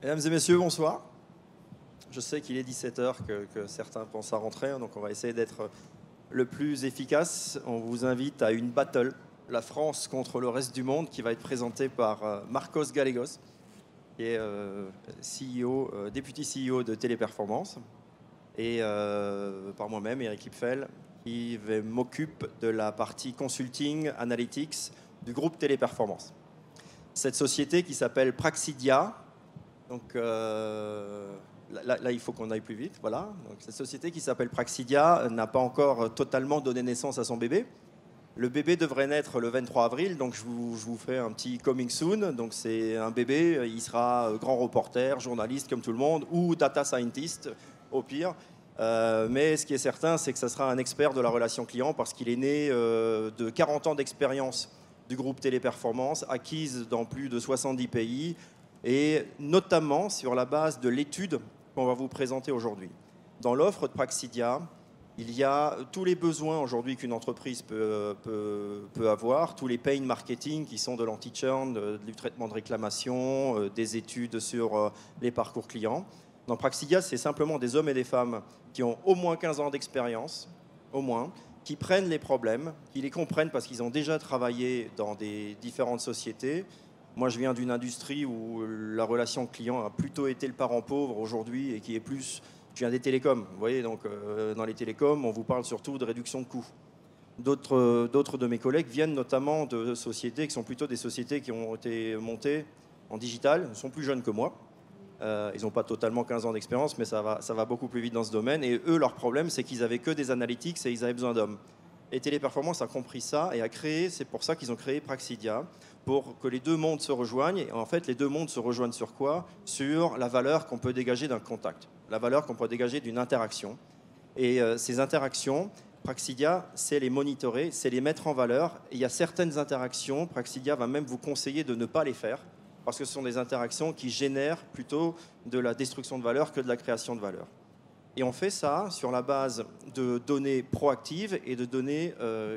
Mesdames et messieurs, bonsoir. Je sais qu'il est 17 h, que certains pensent à rentrer, donc on va essayer d'être le plus efficace. On vous invite à une battle, la France contre le reste du monde, qui va être présentée par Marcos Gallegos, qui est CEO, député CEO de Téléperformance, et par moi-même, Eric Lipfel, qui m'occupe de la partie consulting, analytics du groupe Téléperformance. Cette société qui s'appelle Praxidia, donc là, il faut qu'on aille plus vite. Voilà. Donc, cette société qui s'appelle Praxidia n'a pas encore totalement donné naissance à son bébé. Le bébé devrait naître le 23 avril, donc je vous fais un petit coming soon. Donc c'est un bébé, il sera grand reporter, journaliste comme tout le monde, ou data scientist au pire. Mais ce qui est certain, c'est que ça sera un expert de la relation client parce qu'il est né de 40 ans d'expérience du groupe Téléperformance, acquise dans plus de 70 pays, et notamment sur la base de l'étude qu'on va vous présenter aujourd'hui. Dans l'offre de Praxidia, il y a tous les besoins aujourd'hui qu'une entreprise peut avoir, tous les pain marketing qui sont de l'anti-churn, du traitement de réclamation, des études sur les parcours clients. Dans Praxidia, c'est simplement des hommes et des femmes qui ont au moins 15 ans d'expérience, au moins, qui prennent les problèmes, qui les comprennent parce qu'ils ont déjà travaillé dans des différentes sociétés. Moi, je viens d'une industrie où la relation client a plutôt été le parent pauvre aujourd'hui et qui est plus... Je viens des télécoms, vous voyez, donc dans les télécoms, on vous parle surtout de réduction de coûts. D'autres de mes collègues viennent notamment de sociétés qui sont plutôt des sociétés qui ont été montées en digital, ils sont plus jeunes que moi. Ils n'ont pas totalement 15 ans d'expérience, mais ça va beaucoup plus vite dans ce domaine. Et eux, leur problème, c'est qu'ils n'avaient que des analytics et ils avaient besoin d'hommes. Et Téléperformance a compris ça et a créé, c'est pour ça qu'ils ont créé Praxidia, pour que les deux mondes se rejoignent. Et en fait, les deux mondes se rejoignent sur quoi? Sur la valeur qu'on peut dégager d'un contact, la valeur qu'on peut dégager d'une interaction. Et ces interactions, Praxidia, c'est les monitorer, c'est les mettre en valeur. Et il y a certaines interactions, Praxidia va même vous conseiller de ne pas les faire, parce que ce sont des interactions qui génèrent plutôt de la destruction de valeur que de la création de valeur. Et on fait ça sur la base de données proactives et de données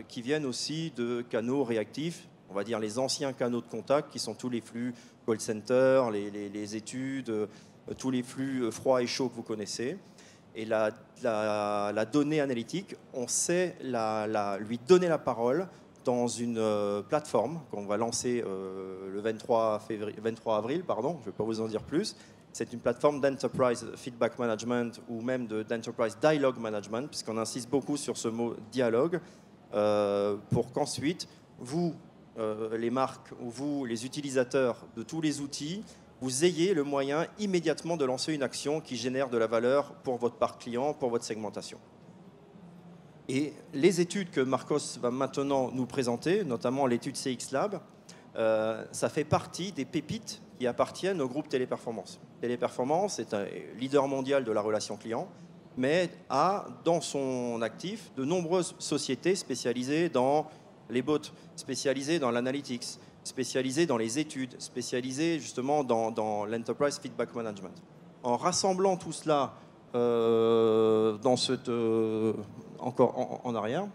qui viennent aussi de canaux réactifs, on va dire les anciens canaux de contact qui sont tous les flux call center, les études, tous les flux froids et chauds que vous connaissez. Et la donnée analytique, on sait lui donner la parole dans une plateforme qu'on va lancer le 23 avril, pardon, je ne vais pas vous en dire plus. C'est une plateforme d'enterprise feedback management ou même d'enterprise dialogue management, puisqu'on insiste beaucoup sur ce mot dialogue, pour qu'ensuite, vous, les marques, ou vous, les utilisateurs de tous les outils, vous ayez le moyen immédiatement de lancer une action qui génère de la valeur pour votre parc client, pour votre segmentation. Et les études que Marcos va maintenant nous présenter, notamment l'étude CX Lab, ça fait partie des pépites qui appartiennent au groupe Téléperformance. Téléperformance est un leader mondial de la relation client, mais a dans son actif de nombreuses sociétés spécialisées dans les bots, spécialisées dans l'analytics, spécialisées dans les études, spécialisées justement dans l'enterprise feedback management. En rassemblant tout cela dans cette... encore en arrière.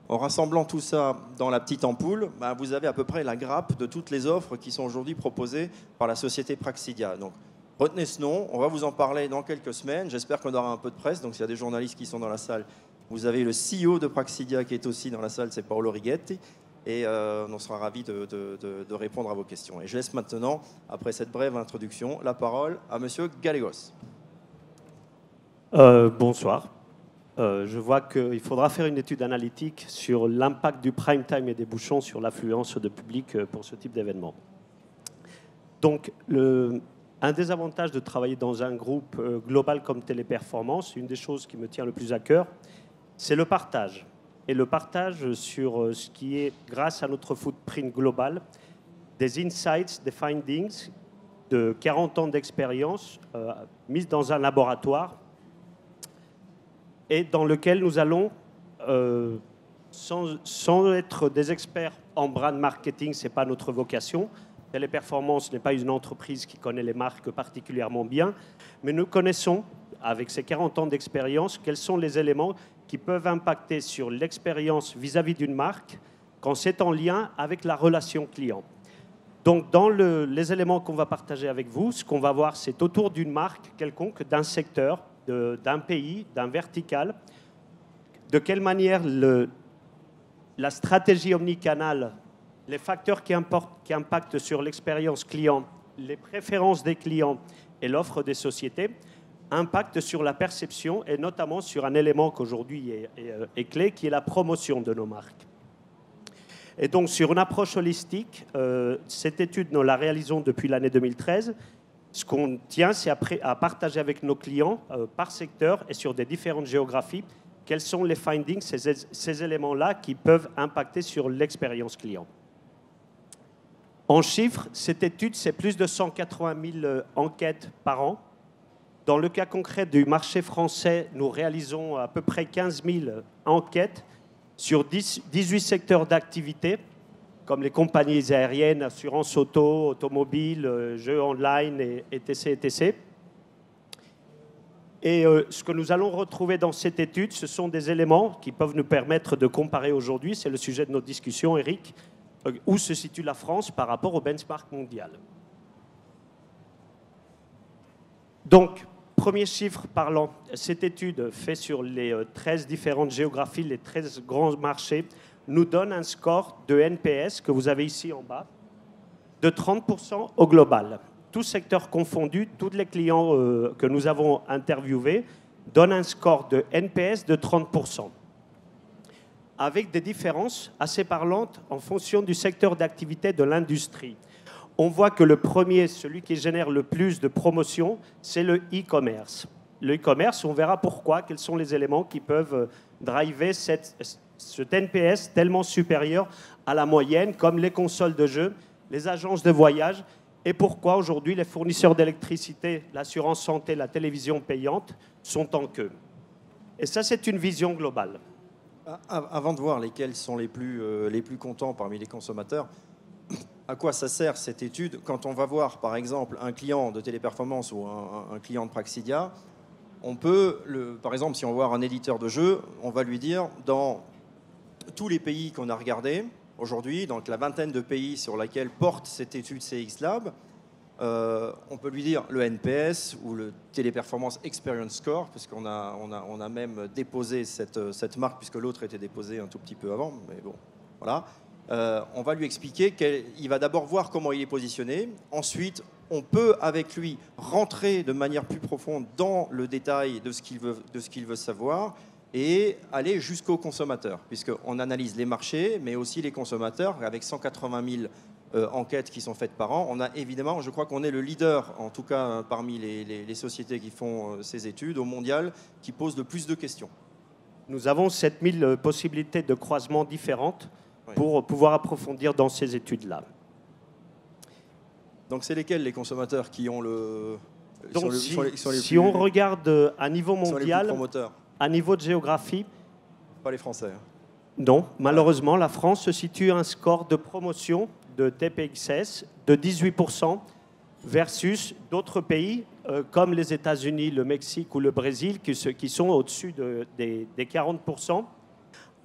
En rassemblant tout ça dans la petite ampoule, vous avez à peu près la grappe de toutes les offres qui sont aujourd'hui proposées par la société Praxidia. Donc, retenez ce nom, on va vous en parler dans quelques semaines. J'espère qu'on aura un peu de presse. Donc, s'il y a des journalistes qui sont dans la salle, vous avez le CEO de Praxidia qui est aussi dans la salle, c'est Paolo Righetti. Et on sera ravis de répondre à vos questions. Et je laisse maintenant, après cette brève introduction, la parole à Monsieur Gallegos. Bonsoir. Je vois qu'il faudra faire une étude analytique sur l'impact du prime time et des bouchons sur l'affluence de public pour ce type d'événement. Donc, un des avantages de travailler dans un groupe global comme Téléperformance, une des choses qui me tient le plus à cœur, c'est le partage. Et le partage sur ce qui est, grâce à notre footprint global, des insights, des findings de 40 ans d'expérience mis dans un laboratoire et dans lequel nous allons, sans être des experts en brand marketing, ce n'est pas notre vocation. Téléperformance n'est pas une entreprise qui connaît les marques particulièrement bien, mais nous connaissons, avec ces 40 ans d'expérience, quels sont les éléments qui peuvent impacter sur l'expérience vis-à-vis d'une marque quand c'est en lien avec la relation client. Donc, dans les éléments qu'on va partager avec vous, ce qu'on va voir, c'est autour d'une marque quelconque, d'un secteur, d'un pays, d'un vertical, de quelle manière la stratégie omnicanale, les facteurs qui impactent sur l'expérience client, les préférences des clients et l'offre des sociétés, impactent sur la perception et notamment sur un élément qu'aujourd'hui est clé, qui est la promotion de nos marques. Et donc, sur une approche holistique, cette étude, nous la réalisons depuis l'année 2013. Ce qu'on tient, c'est à partager avec nos clients par secteur et sur des différentes géographies quels sont les findings, ces éléments-là qui peuvent impacter sur l'expérience client. En chiffres, cette étude, c'est plus de 180 000 enquêtes par an. Dans le cas concret du marché français, nous réalisons à peu près 15 000 enquêtes sur 18 secteurs d'activité, comme les compagnies aériennes, assurance auto, automobile, jeux online, etc., etc. Et ce que nous allons retrouver dans cette étude, ce sont des éléments qui peuvent nous permettre de comparer aujourd'hui, c'est le sujet de notre discussion, Eric, où se situe la France par rapport au benchmark mondial. Donc, premier chiffre parlant, cette étude faite sur les 13 différentes géographies, les 13 grands marchés, nous donne un score de NPS, que vous avez ici en bas, de 30% au global. Tous secteurs confondus, tous les clients que nous avons interviewés donnent un score de NPS de 30%, avec des différences assez parlantes en fonction du secteur d'activité de l'industrie. On voit que le premier, celui qui génère le plus de promotion, c'est le e-commerce. Le e-commerce, on verra pourquoi, quels sont les éléments qui peuvent driver cet NPS tellement supérieur à la moyenne, comme les consoles de jeux, les agences de voyage, et pourquoi aujourd'hui les fournisseurs d'électricité, l'assurance santé, la télévision payante sont en queue. Et ça, c'est une vision globale. Avant de voir lesquels sont les plus contents parmi les consommateurs, à quoi ça sert cette étude quand on va voir par exemple un client de Téléperformance ou un client de Praxidia? On peut, par exemple, si on va voir un éditeur de jeux, on va lui dire dans tous les pays qu'on a regardés aujourd'hui, donc la vingtaine de pays sur laquelle porte cette étude CX Lab, on peut lui dire le NPS ou le Téléperformance Experience Score, puisqu'on a même déposé cette marque, puisque l'autre était déposée un tout petit peu avant, mais bon, voilà. On va lui expliquer qu'il va d'abord voir comment il est positionné. Ensuite, on peut avec lui rentrer de manière plus profonde dans le détail de ce qu'il veut savoir et aller jusqu'au consommateur, puisqu'on analyse les marchés, mais aussi les consommateurs. Avec 180 000 enquêtes qui sont faites par an, on a évidemment, je crois qu'on est le leader, en tout cas parmi les sociétés qui font ces études au mondial, qui posent le plus de questions. Nous avons 7000 possibilités de croisement différentes pour pouvoir approfondir dans ces études-là. Donc c'est lesquels les consommateurs qui ont le... Donc si on regarde à niveau mondial, à niveau de géographie... Pas les Français. Hein. Non, malheureusement, la France se situe à un score de promotion de TPXS de 18% versus d'autres pays comme les États-Unis, le Mexique ou le Brésil qui sont au-dessus des 40%.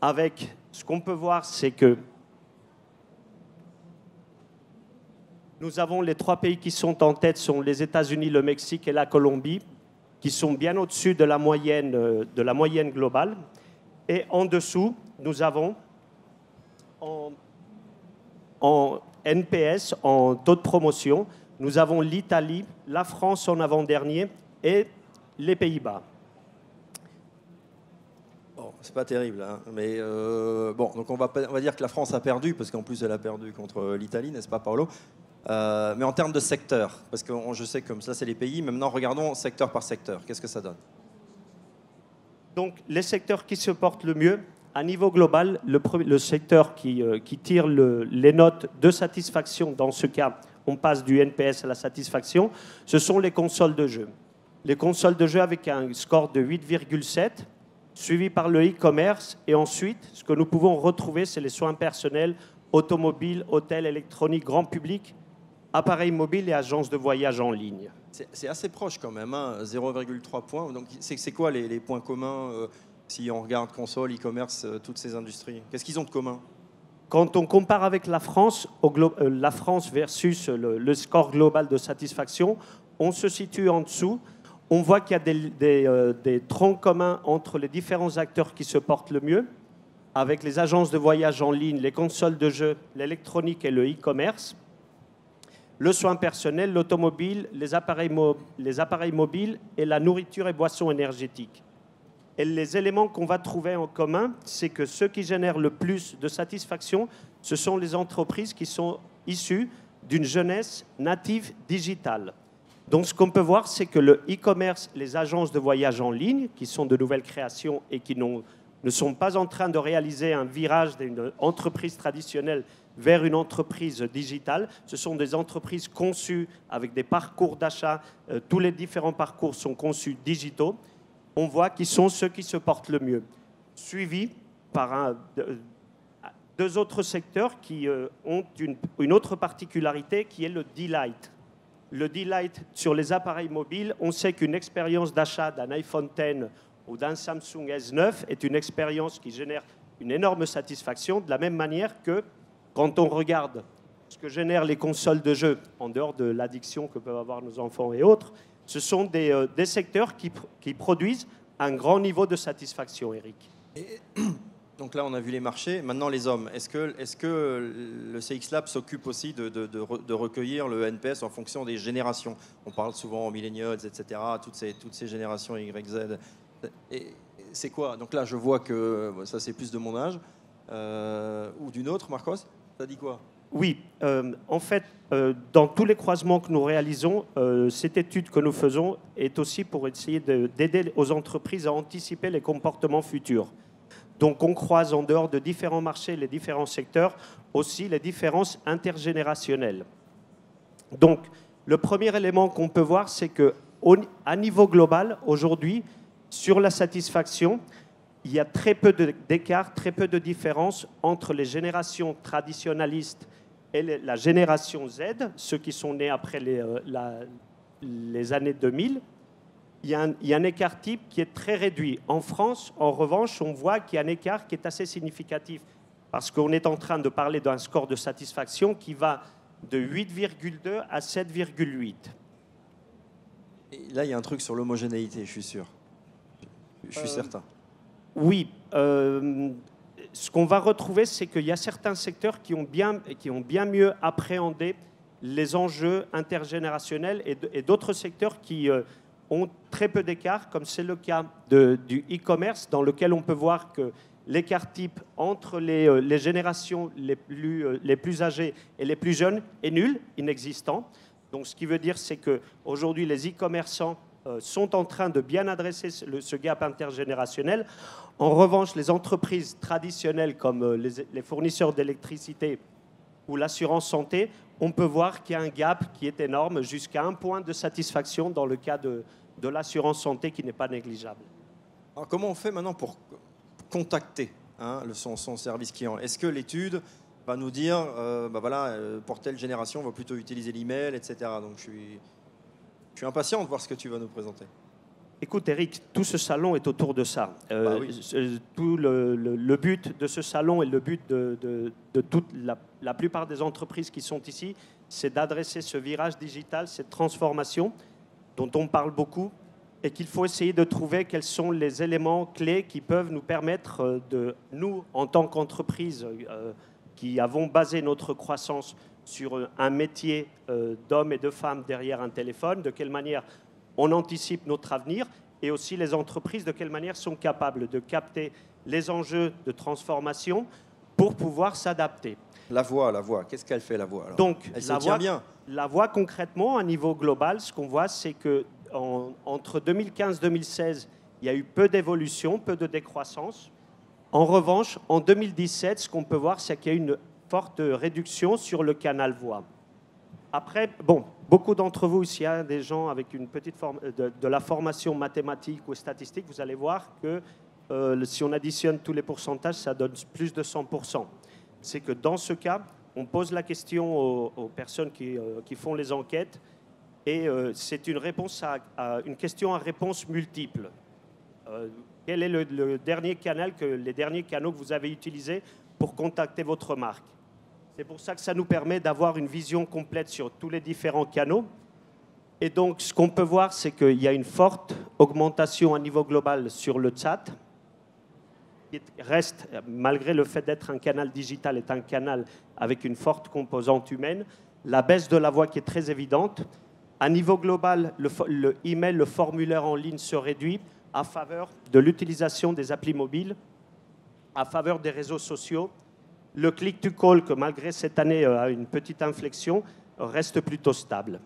Avec ce qu'on peut voir, c'est que nous avons les 3 pays qui sont en tête, sont les États-Unis, le Mexique et la Colombie, qui sont bien au-dessus de la moyenne globale. Et en dessous, nous avons en NPS, en taux de promotion, nous avons l'Italie, la France en avant-dernier et les Pays-Bas. Bon, c'est pas terrible, hein, mais bon, donc on va dire que la France a perdu, parce qu'en plus elle a perdu contre l'Italie, n'est-ce pas, Paolo? Mais en termes de secteur, parce que je sais que comme ça c'est les pays, maintenant regardons secteur par secteur, qu'est-ce que ça donne? Donc les secteurs qui se portent le mieux, à niveau global, le secteur qui tire les notes de satisfaction, dans ce cas, on passe du NPS à la satisfaction, ce sont les consoles de jeux. Les consoles de jeux avec un score de 8,7, suivi par le e-commerce, et ensuite, ce que nous pouvons retrouver, c'est les soins personnels, automobiles, hôtels, électroniques, grand public, appareils mobiles et agences de voyage en ligne. C'est assez proche quand même, hein, 0,3 points. Donc c'est quoi les points communs si on regarde console, e-commerce, toutes ces industries? Qu'est-ce qu'ils ont de commun? quand on compare avec la France, la France versus le score global de satisfaction, on se situe en dessous. On voit qu'il y a des troncs communs entre les différents acteurs qui se portent le mieux, avec les agences de voyage en ligne, les consoles de jeux, l'électronique et le e-commerce, le soin personnel, l'automobile, les appareils mobiles et la nourriture et boissons énergétiques. Et les éléments qu'on va trouver en commun, c'est que ceux qui génèrent le plus de satisfaction, ce sont les entreprises qui sont issues d'une jeunesse native digitale. Donc ce qu'on peut voir, c'est que le e-commerce, les agences de voyage en ligne, qui sont de nouvelles créations et qui ne sont pas en train de réaliser un virage d'une entreprise traditionnelle vers une entreprise digitale, ce sont des entreprises conçues avec des parcours d'achat, tous les différents parcours sont conçus digitaux. On voit qu'ils sont ceux qui se portent le mieux, suivis par deux autres secteurs qui ont une autre particularité qui est le delight. Le delight sur les appareils mobiles, on sait qu'une expérience d'achat d'un iPhone X ou d'un Samsung S9 est une expérience qui génère une énorme satisfaction, de la même manière que quand on regarde ce que génèrent les consoles de jeux, en dehors de l'addiction que peuvent avoir nos enfants et autres, ce sont des secteurs qui produisent un grand niveau de satisfaction, Eric. Donc là, on a vu les marchés. Maintenant, les hommes. Est-ce que le CX Lab s'occupe aussi de recueillir le NPS en fonction des générations? On parle souvent aux millennials, etc., toutes ces générations Y, Z. Et c'est quoi? Donc là, je vois que ça, c'est plus de mon âge. Ou d'une autre, Marcos? Ça dit quoi? Oui, en fait, dans tous les croisements que nous réalisons, cette étude que nous faisons est aussi pour essayer d'aider aux entreprises à anticiper les comportements futurs. Donc on croise en dehors de différents marchés, les différents secteurs, aussi les différences intergénérationnelles. Donc le premier élément qu'on peut voir, c'est qu'à niveau global, aujourd'hui, sur la satisfaction, il y a très peu d'écart, très peu de différence entre les générations traditionnalistes et la génération Z, ceux qui sont nés après les années 2000. Il y a un écart type qui est très réduit. En France, en revanche, on voit qu'il y a un écart qui est assez significatif parce qu'on est en train de parler d'un score de satisfaction qui va de 8,2 à 7,8. Là, il y a un truc sur l'homogénéité, je suis sûr. Je suis certain. Oui. Ce qu'on va retrouver, c'est qu'il y a certains secteurs qui ont bien mieux appréhendé les enjeux intergénérationnels et d'autres secteurs qui ont très peu d'écart, comme c'est le cas du e-commerce, dans lequel on peut voir que l'écart type entre les générations les plus âgées et les plus jeunes est nul, inexistant. Donc ce qui veut dire, c'est qu'aujourd'hui, les e-commerçants sont en train de bien adresser ce gap intergénérationnel. En revanche, les entreprises traditionnelles comme les fournisseurs d'électricité ou l'assurance santé, on peut voir qu'il y a un gap qui est énorme, jusqu'à 1 point de satisfaction dans le cas de l'assurance santé qui n'est pas négligeable. Alors, comment on fait maintenant pour contacter son service client? Est-ce que l'étude va nous dire, pour telle génération, on va plutôt utiliser l'email, etc. Donc je suis impatient de voir ce que tu vas nous présenter. Écoute, Eric, tout ce salon est autour de ça. Oui. Tout le but de ce salon et le but de toute la plupart des entreprises qui sont ici, c'est d'adresser ce virage digital, cette transformation dont on parle beaucoup et qu'il faut essayer de trouver quels sont les éléments clés qui peuvent nous permettre nous, en tant qu'entreprise qui avons basé notre croissance sur un métier d'hommes et de femmes derrière un téléphone, de quelle manière on anticipe notre avenir, et aussi les entreprises de quelle manière sont capables de capter les enjeux de transformation pour pouvoir s'adapter. La voix, qu'est-ce qu'elle fait, la voix alors? Donc, elle se tient bien. La voix, concrètement, à niveau global, ce qu'on voit, c'est qu'entre 2015-2016, il y a eu peu d'évolution, peu de décroissance. En revanche, en 2017, ce qu'on peut voir, c'est qu'il y a une forte réduction sur le canal voix. Après, beaucoup d'entre vous, s'il y a des gens avec une petite forme de la formation mathématique ou statistique, vous allez voir que si on additionne tous les pourcentages, ça donne plus de 100%. C'est que dans ce cas, on pose la question aux personnes qui font les enquêtes et c'est une réponse une question à réponse multiple. Quel est les derniers canaux que vous avez utilisés pour contacter votre marque. C'est pour ça que ça nous permet d'avoir une vision complète sur tous les différents canaux. Et donc, ce qu'on peut voir, c'est qu'il y a une forte augmentation à niveau global sur le chat, qui reste, malgré le fait d'être un canal digital, est un canal avec une forte composante humaine. La baisse de la voix qui est très évidente. À niveau global, le email, le formulaire en ligne se réduit à faveur de l'utilisation des applis mobiles, à faveur des réseaux sociaux. Le click-to-call, que malgré cette année a une petite inflexion, reste plutôt stable.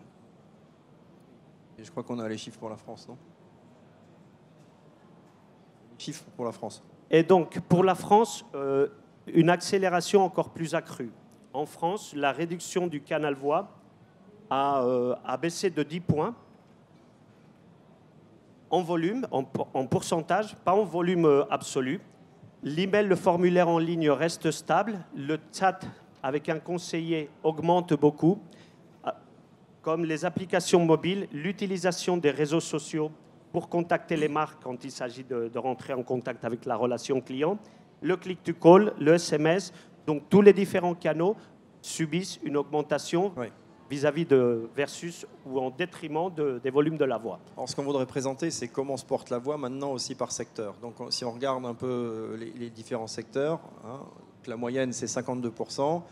Et je crois qu'on a les chiffres pour la France, non? Les chiffres pour la France. Et donc, pour la France, une accélération encore plus accrue. En France, la réduction du canal voix a baissé de 10 points en volume, en pourcentage, pas en volume absolu. L'email, le formulaire en ligne reste stable. Le chat avec un conseiller augmente beaucoup. Comme les applications mobiles, l'utilisation des réseaux sociaux pour contacter les marques quand il s'agit de rentrer en contact avec la relation client. Le click-to-call, le SMS, donc tous les différents canaux subissent une augmentation vis-à-vis de versus ou en détriment des volumes de la voix. Alors, ce qu'on voudrait présenter, c'est comment se porte la voix maintenant aussi par secteur. Donc, si on regarde un peu les différents secteurs, hein, la moyenne, c'est 52%.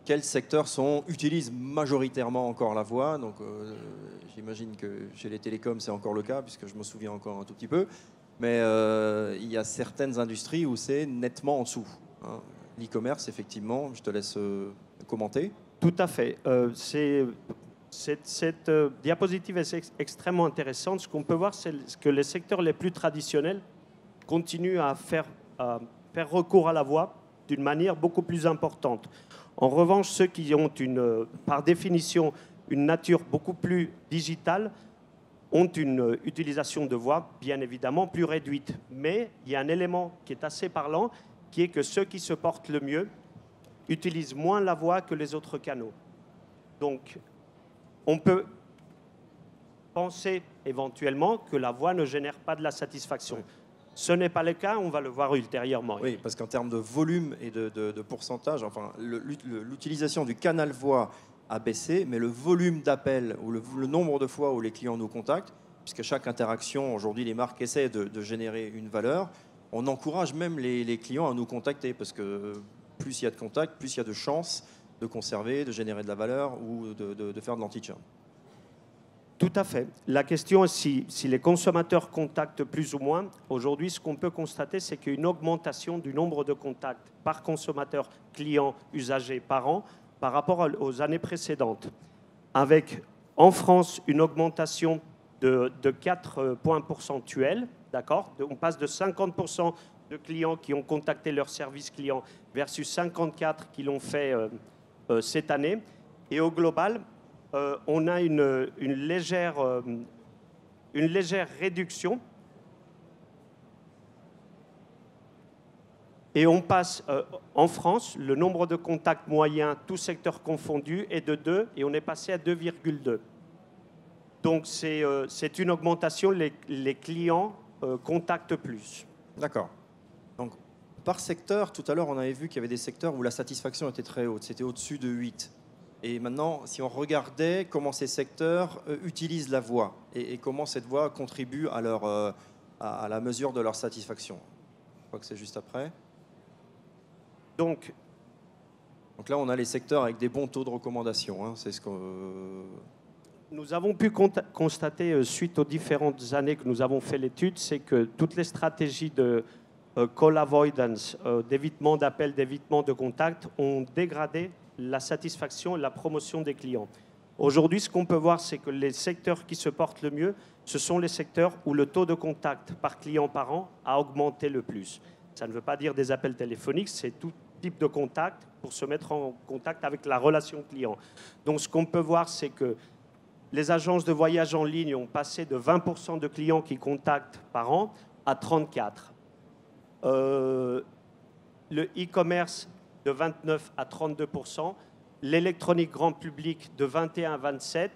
Quels secteurs utilisent majoritairement encore la voix? Donc, j'imagine que chez les télécoms, c'est encore le cas, puisque je me souviens encore un tout petit peu. Mais il y a certaines industries où c'est nettement en dessous. Hein. L'e-commerce, effectivement, je te laisse commenter. Tout à fait. Cette diapositive est extrêmement intéressante. Ce qu'on peut voir, c'est que les secteurs les plus traditionnels continuent à faire recours à la voix d'une manière beaucoup plus importante. En revanche, ceux qui ont par définition une nature beaucoup plus digitale ont une utilisation de voix, bien évidemment, plus réduite. Mais il y a un élément qui est assez parlant, qui est que ceux qui se portent le mieux utilisent moins la voix que les autres canaux. Donc, on peut penser éventuellement que la voix ne génère pas de la satisfaction. Oui. Ce n'est pas le cas, on va le voir ultérieurement. Oui, parce qu'en termes de volume et de pourcentage, enfin, l'utilisation du canal voix a baissé, mais le volume d'appels ou le nombre de fois où les clients nous contactent, puisque chaque interaction, aujourd'hui, les marques essaient de générer une valeur, on encourage même les clients à nous contacter, parce que plus il y a de contacts, plus il y a de chances de conserver, de générer de la valeur ou de faire de l'anti-churn. Tout à fait. La question est si les consommateurs contactent plus ou moins. Aujourd'hui, ce qu'on peut constater, c'est qu'il y a une augmentation du nombre de contacts par consommateur, client, usager par an par rapport aux années précédentes. Avec, en France, une augmentation de 4 points pourcentuels. D'accord ? On passe de 50% de clients qui ont contacté leur service client versus 54 qui l'ont fait cette année. Et au global, on a une légère réduction. Et on passe, en France, le nombre de contacts moyens, tous secteurs confondus, est de 2 et on est passé à 2,2. Donc c'est une augmentation, les clients contactent plus. D'accord. Donc par secteur, tout à l'heure on avait vu qu'il y avait des secteurs où la satisfaction était très haute, c'était au-dessus de 8. Et maintenant, si on regardait comment ces secteurs utilisent la voix et comment cette voix contribue à la mesure de leur satisfaction. Je crois que c'est juste après. Donc là, on a les secteurs avec des bons taux de recommandation. Hein, c'est ce que nous avons pu constater, suite aux différentes années que nous avons fait l'étude, c'est que toutes les stratégies de call avoidance, d'évitement d'appels, d'évitement de contact, ont dégradé la satisfaction et la promotion des clients. Aujourd'hui, ce qu'on peut voir, c'est que les secteurs qui se portent le mieux, ce sont les secteurs où le taux de contact par client par an a augmenté le plus. Ça ne veut pas dire des appels téléphoniques, c'est tout type de contact pour se mettre en contact avec la relation client. Donc, ce qu'on peut voir, c'est que les agences de voyage en ligne ont passé de 20% de clients qui contactent par an à 34%. Le e-commerce de 29 à 32%, l'électronique grand public de 21 à 27%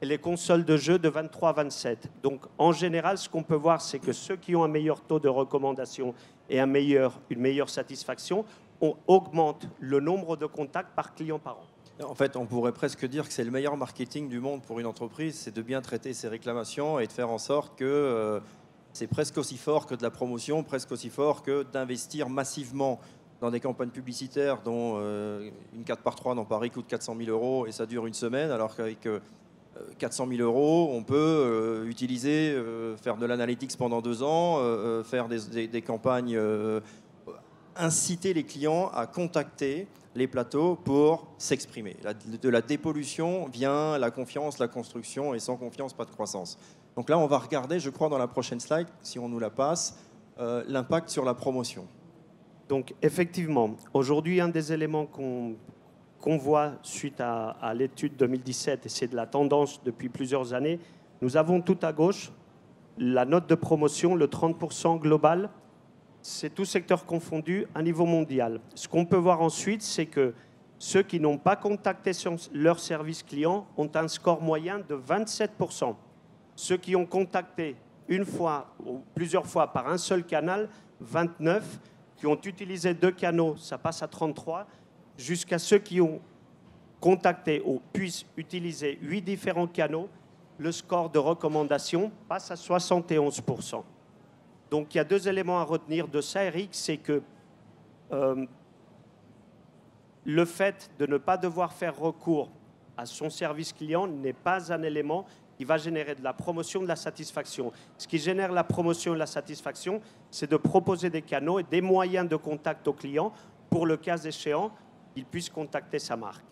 et les consoles de jeux de 23 à 27%. Donc, en général, ce qu'on peut voir, c'est que ceux qui ont un meilleur taux de recommandation et une meilleure satisfaction on augmente le nombre de contacts par client par an. En fait, on pourrait presque dire que c'est le meilleur marketing du monde pour une entreprise, c'est de bien traiter ses réclamations et de faire en sorte que c'est presque aussi fort que de la promotion, presque aussi fort que d'investir massivement dans des campagnes publicitaires dont une 4x3 dans Paris coûte 400 000 € et ça dure une semaine, alors qu'avec 400 000 €, on peut utiliser, faire de l'analytics pendant 2 ans, faire des campagnes, inciter les clients à contacter les plateaux pour s'exprimer. De la dépollution vient la confiance, la construction, et sans confiance, pas de croissance. Donc là, on va regarder, je crois, dans la prochaine slide, si on nous la passe, l'impact sur la promotion. Donc effectivement, aujourd'hui, un des éléments qu'on voit suite à l'étude 2017, et c'est de la tendance depuis plusieurs années, nous avons tout à gauche la note de promotion, le 30% global, c'est tout secteur confondu à niveau mondial. Ce qu'on peut voir ensuite, c'est que ceux qui n'ont pas contacté leur service client ont un score moyen de 27%. Ceux qui ont contacté une fois ou plusieurs fois par un seul canal, 29%. Qui ont utilisé 2 canaux, ça passe à 33%, jusqu'à ceux qui ont contacté ou puissent utiliser 8 différents canaux, le score de recommandation passe à 71%. Donc il y a 2 éléments à retenir de ça, Eric, c'est que le fait de ne pas devoir faire recours à son service client n'est pas un élément qui va générer de la promotion, de la satisfaction. Ce qui génère la promotion et la satisfaction, c'est de proposer des canaux et des moyens de contact au client pour le cas échéant, qu'il puisse contacter sa marque.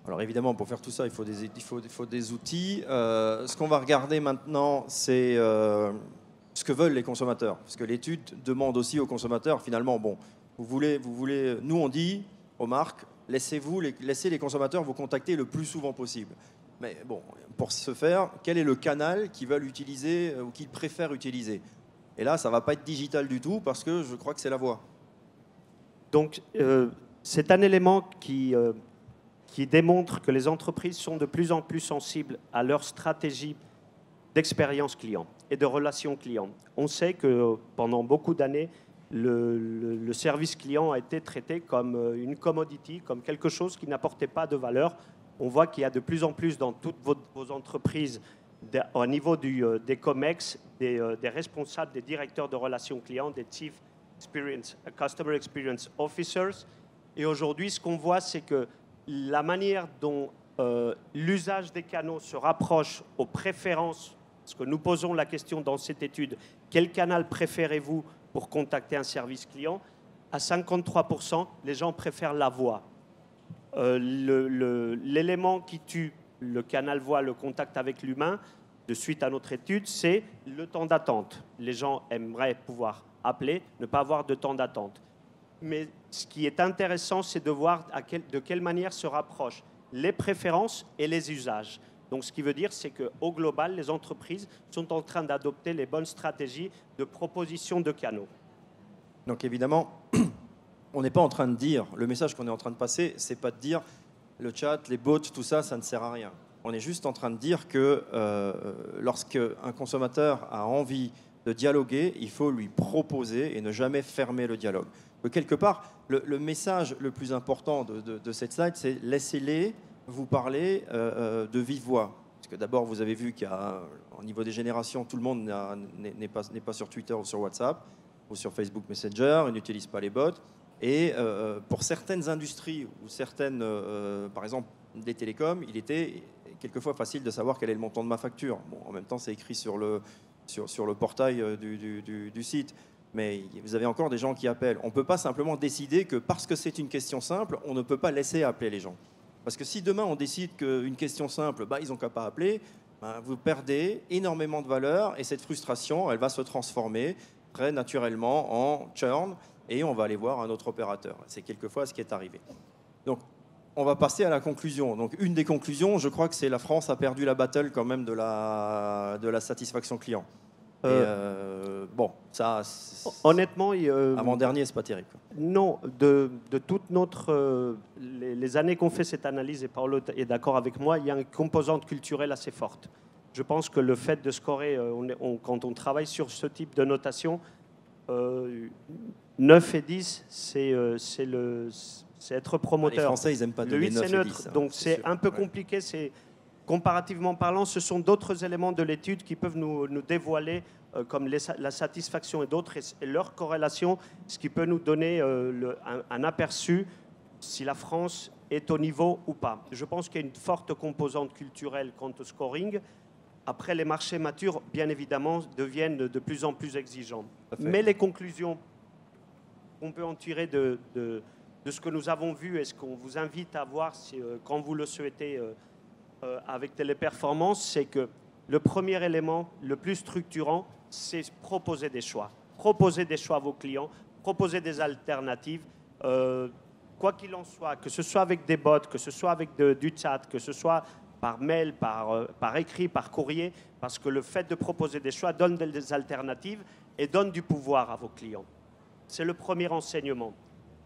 Alors évidemment, pour faire tout ça, il faut des outils. Ce qu'on va regarder maintenant, c'est ce que veulent les consommateurs. Parce que l'étude demande aussi aux consommateurs, finalement, bon, vous voulez, nous on dit aux marques, laissez les consommateurs vous contacter le plus souvent possible. Mais bon, pour ce faire, quel est le canal qu'ils veulent utiliser ou qu'ils préfèrent utiliser? Et là, ça ne va pas être digital du tout parce que je crois que c'est la voie. Donc, c'est un élément qui démontre que les entreprises sont de plus en plus sensibles à leur stratégie d'expérience client et de relation client. On sait que pendant beaucoup d'années, le service client a été traité comme une commodity, comme quelque chose qui n'apportait pas de valeur. On voit qu'il y a de plus en plus dans toutes vos entreprises, au niveau des COMEX, des responsables, des directeurs de relations clients, des Chief Customer Experience Officers. Et aujourd'hui, ce qu'on voit, c'est que la manière dont l'usage des canaux se rapproche aux préférences, parce que nous posons la question dans cette étude, quel canal préférez-vous pour contacter un service client? À 53%, les gens préfèrent la voix. L'élément qui tue le canal voix, le contact avec l'humain, de suite à notre étude, c'est le temps d'attente. Les gens aimeraient pouvoir appeler, ne pas avoir de temps d'attente. Mais ce qui est intéressant, c'est de voir de quelle manière se rapprochent les préférences et les usages. Donc, ce qui veut dire, c'est qu'au global, les entreprises sont en train d'adopter les bonnes stratégies de proposition de canaux. Donc, évidemment, on n'est pas en train de dire, le message qu'on est en train de passer, c'est pas de dire le chat, les bots, tout ça, ça ne sert à rien. On est juste en train de dire que lorsqu'un consommateur a envie de dialoguer, il faut lui proposer et ne jamais fermer le dialogue. Que quelque part, le message le plus important de cette slide, c'est laissez-les vous parler de vive voix. Parce que d'abord, vous avez vu qu'au niveau des générations, tout le monde n'est pas sur Twitter ou sur WhatsApp ou sur Facebook Messenger, ils n'utilisent pas les bots. Et pour certaines industries ou certaines, par exemple, des télécoms, il était quelquefois facile de savoir quel est le montant de ma facture. Bon, en même temps, c'est écrit sur le portail du site. Mais vous avez encore des gens qui appellent. On ne peut pas simplement décider que parce que c'est une question simple, on ne peut pas laisser appeler les gens. Parce que si demain on décide qu'une question simple, ils n'ont qu'à pas appeler, vous perdez énormément de valeur et cette frustration, elle va se transformer très naturellement en churn et on va aller voir un autre opérateur. C'est quelquefois ce qui est arrivé. Donc, on va passer à la conclusion. Donc, une des conclusions, je crois que c'est la France a perdu la battle quand même de la satisfaction client. Bon, ça, honnêtement, avant-dernier, c'est pas terrible. Non, de toutes les années qu'on fait cette analyse, et Paolo est d'accord avec moi, il y a une composante culturelle assez forte. Je pense que le fait de scorer, quand on travaille sur ce type de notation, 9 et 10, c'est être Les promoteur. Français, ils n'aiment pas Le donner 8, 9 c'est et neutre. 10. Donc c'est sûr. un peu Ouais. compliqué. Comparativement parlant, ce sont d'autres éléments de l'étude qui peuvent nous dévoiler, comme la satisfaction et d'autres, et leur corrélation, ce qui peut nous donner un aperçu si la France est au niveau ou pas. Je pense qu'il y a une forte composante culturelle quant au scoring. Après, les marchés matures, bien évidemment, deviennent de plus en plus exigeants. Mais les conclusions qu'on peut en tirer de ce que nous avons vu et ce qu'on vous invite à voir quand vous le souhaitez avec Téléperformance, c'est que le premier élément, le plus structurant, c'est proposer des choix. Proposer des choix à vos clients, proposer des alternatives. Quoi qu'il en soit, que ce soit avec des bots, que ce soit avec du chat, que ce soit par mail, par écrit, par courrier, parce que le fait de proposer des choix donne des alternatives et donne du pouvoir à vos clients. C'est le premier enseignement.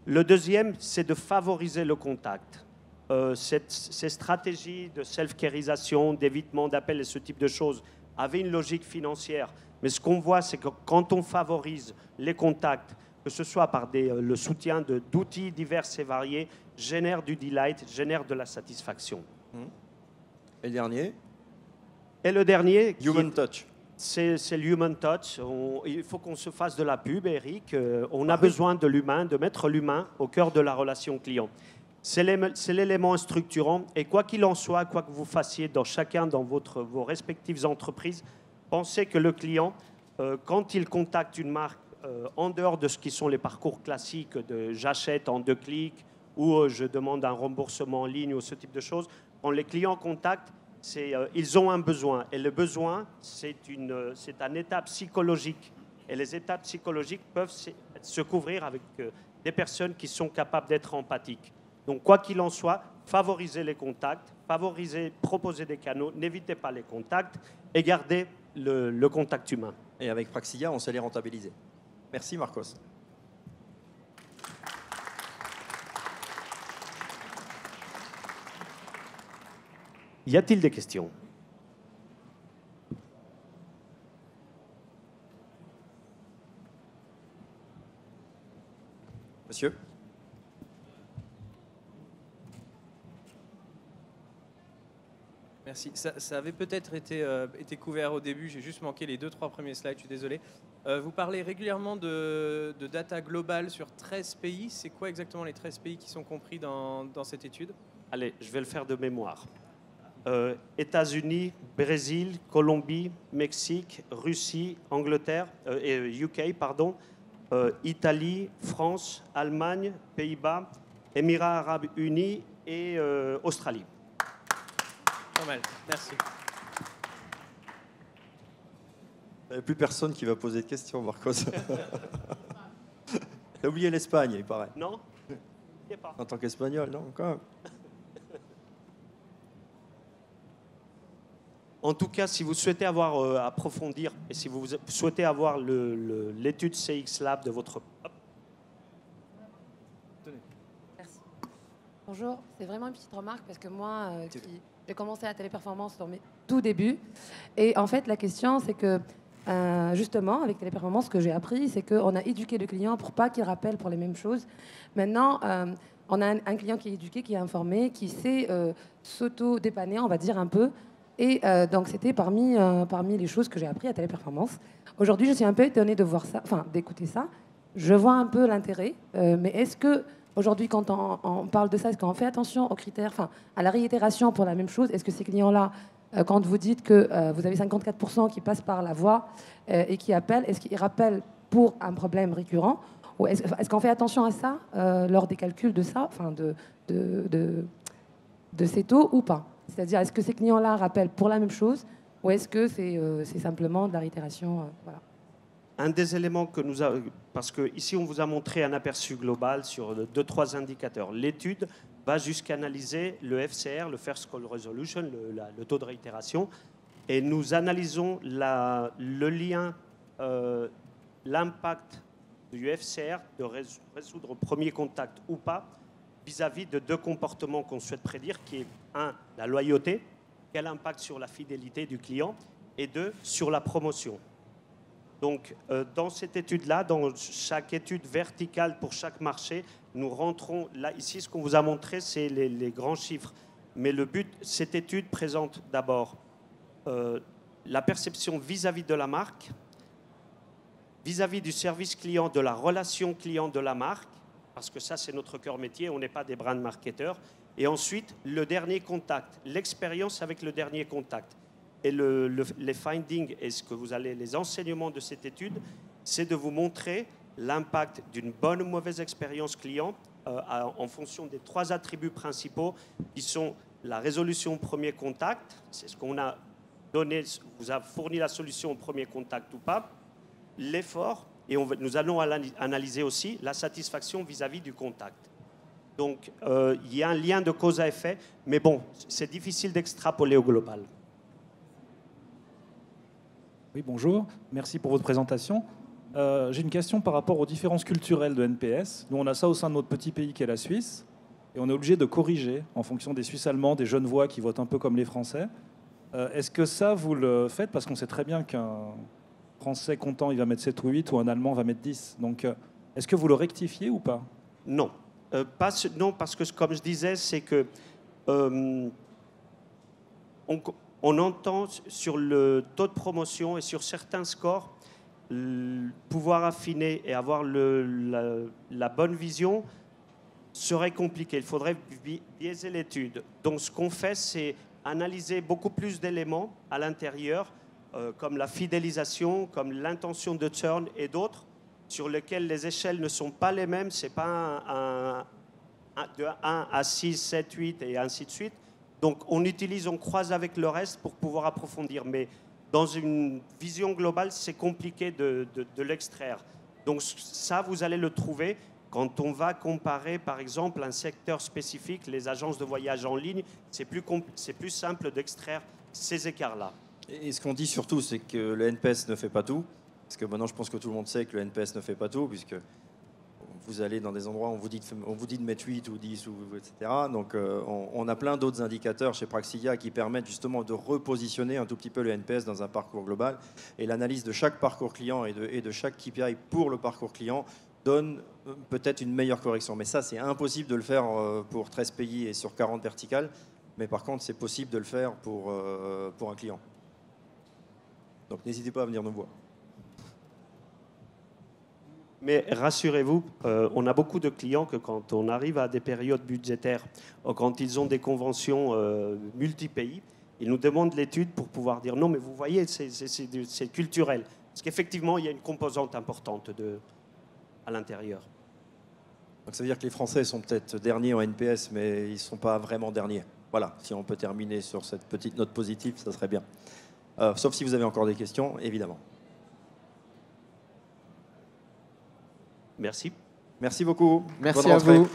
Le deuxième, c'est de favoriser le contact. Ces stratégies de self-carisation, d'évitement d'appels et ce type de choses avaient une logique financière. Mais ce qu'on voit, c'est que quand on favorise les contacts, que ce soit par le soutien d'outils divers et variés, génère du delight, génère de la satisfaction. Et le dernier, Et le dernier, Human Touch. c'est l'human touch. Il faut qu'on se fasse de la pub, Eric. On a besoin de l'humain, de mettre l'humain au cœur de la relation client. C'est l'élément structurant. Et quoi qu'il en soit, quoi que vous fassiez chacun dans vos respectives entreprises, pensez que le client, quand il contacte une marque, en dehors de ce qui sont les parcours classiques de j'achète en 2 clics ou je demande un remboursement en ligne ou ce type de choses, quand les clients contactent, ils ont un besoin. Et le besoin, c'est un état psychologique. Et les étapes psychologiques peuvent se couvrir avec des personnes qui sont capables d'être empathiques. Donc, quoi qu'il en soit, favorisez les contacts, proposez des canaux, n'évitez pas les contacts et gardez le contact humain. Et avec Praxidia, on sait les rentabiliser. Merci Marcos. Y a-t-il des questions ? Monsieur ? Merci. Ça avait peut-être été couvert au début, j'ai juste manqué les 2-3 premiers slides, je suis désolé. Vous parlez régulièrement de data globale sur 13 pays. C'est quoi exactement les 13 pays qui sont compris dans cette étude ? Allez, je vais le faire de mémoire. États-Unis, Brésil, Colombie, Mexique, Russie, Angleterre, UK, pardon, Italie, France, Allemagne, Pays-Bas, Émirats arabes unis et Australie. Pas mal, merci. Il n'y a plus personne qui va poser de questions, Marcos. T'as oublié l'Espagne, il paraît. Non ? Il n'y a pas. En tant qu'Espagnol, non, quand même. En tout cas, si vous souhaitez approfondir et si vous souhaitez avoir l'étude CX Lab de votre... Merci. Bonjour, c'est vraiment une petite remarque parce que moi, j'ai commencé à Téléperformance dans mes tout débuts. Et en fait, la question, c'est que justement, avec Téléperformance, ce que j'ai appris, c'est qu'on a éduqué le client pour pas qu'il rappelle pour les mêmes choses. Maintenant, on a un client qui est éduqué, qui est informé, qui sait s'auto-dépanner, on va dire un peu. Et donc, c'était parmi les choses que j'ai appris à Téléperformance. Aujourd'hui, je suis un peu étonnée de voir ça, enfin, d'écouter ça. Je vois un peu l'intérêt, mais est-ce que aujourd'hui, quand on parle de ça, est-ce qu'on fait attention aux critères, enfin, à la réitération pour la même chose? Est-ce que ces clients-là, quand vous dites que vous avez 54% qui passent par la voix et qui appellent, est-ce qu'ils rappellent pour un problème récurrent? Ou est-ce qu'on fait attention à ça lors des calculs de ça, enfin, de ces taux ou pas? C'est-à-dire, est-ce que ces clients-là rappellent pour la même chose ou est-ce que c'est simplement de la réitération voilà. Un des éléments que nous avons, parce qu'ici on vous a montré un aperçu global sur 2-3 indicateurs. L'étude va jusqu'à analyser le FCR, le First Call Resolution, le taux de réitération, et nous analysons le lien, l'impact du FCR de résoudre au premier contact ou pas vis-à-vis de 2 comportements qu'on souhaite prédire, qui est 1, la loyauté, quel impact sur la fidélité du client, et 2, sur la promotion. Donc, dans cette étude-là, dans chaque étude verticale pour chaque marché, nous rentrons là. Ici, ce qu'on vous a montré, c'est les grands chiffres. Mais le but, cette étude présente d'abord la perception vis-à-vis de la marque, vis-à-vis du service client, de la relation client de la marque, parce que ça, c'est notre cœur métier, on n'est pas des brand marketeurs. Et ensuite, le dernier contact, l'expérience avec le dernier contact. Et les findings et les enseignements de cette étude, c'est de vous montrer l'impact d'une bonne ou mauvaise expérience client en fonction des 3 attributs principaux qui sont la résolution au premier contact, c'est ce qu'on a donné, vous a fourni la solution au premier contact ou pas, l'effort, et nous allons analyser aussi la satisfaction vis-à-vis du contact. Donc, il y a un lien de cause à effet, mais bon, c'est difficile d'extrapoler au global. Oui, bonjour. Merci pour votre présentation. J'ai une question par rapport aux différences culturelles de NPS. Nous, on a ça au sein de notre petit pays qui est la Suisse, et on est obligé de corriger en fonction des Suisses allemands, des Genevois qui votent un peu comme les Français. Est-ce que ça, vous le faites? Parce qu'on sait très bien qu'un Français content, il va mettre 7 ou 8, ou un Allemand va mettre 10. Donc, est-ce que vous le rectifiez ou pas? Non. Non, parce que, comme je disais, c'est que on entend sur le taux de promotion et sur certains scores, pouvoir affiner et avoir la bonne vision serait compliqué. Il faudrait biaiser l'étude. Donc, ce qu'on fait, c'est analyser beaucoup plus d'éléments à l'intérieur, comme la fidélisation, comme l'intention de churn et d'autres, sur lesquels les échelles ne sont pas les mêmes. Ce n'est pas de 1 à 6, 7, 8 et ainsi de suite. Donc, on croise avec le reste pour pouvoir approfondir. Mais dans une vision globale, c'est compliqué de l'extraire. Donc, ça, vous allez le trouver quand on va comparer, par exemple, un secteur spécifique, les agences de voyage en ligne. C'est plus simple d'extraire ces écarts-là. Et ce qu'on dit surtout, c'est que le NPS ne fait pas tout. Parce que maintenant, je pense que tout le monde sait que le NPS ne fait pas tout, puisque vous allez dans des endroits où on vous dit de mettre 8 ou 10, etc. Donc, on a plein d'autres indicateurs chez Praxilia qui permettent justement de repositionner un tout petit peu le NPS dans un parcours global. Et l'analyse de chaque parcours client et de chaque KPI pour le parcours client donne peut-être une meilleure correction. Mais ça, c'est impossible de le faire pour 13 pays et sur 40 verticales. Mais par contre, c'est possible de le faire pour un client. Donc, n'hésitez pas à venir nous voir. Mais rassurez-vous, on a beaucoup de clients que quand on arrive à des périodes budgétaires, quand ils ont des conventions multi-pays, ils nous demandent l'étude pour pouvoir dire non, mais vous voyez, c'est culturel. Parce qu'effectivement, il y a une composante importante à l'intérieur. Donc ça veut dire que les Français sont peut-être derniers en NPS, mais ils ne sont pas vraiment derniers. Voilà, si on peut terminer sur cette petite note positive, ça serait bien. Sauf si vous avez encore des questions, évidemment. Merci. Merci beaucoup. Merci Bonne à rentrée. vous.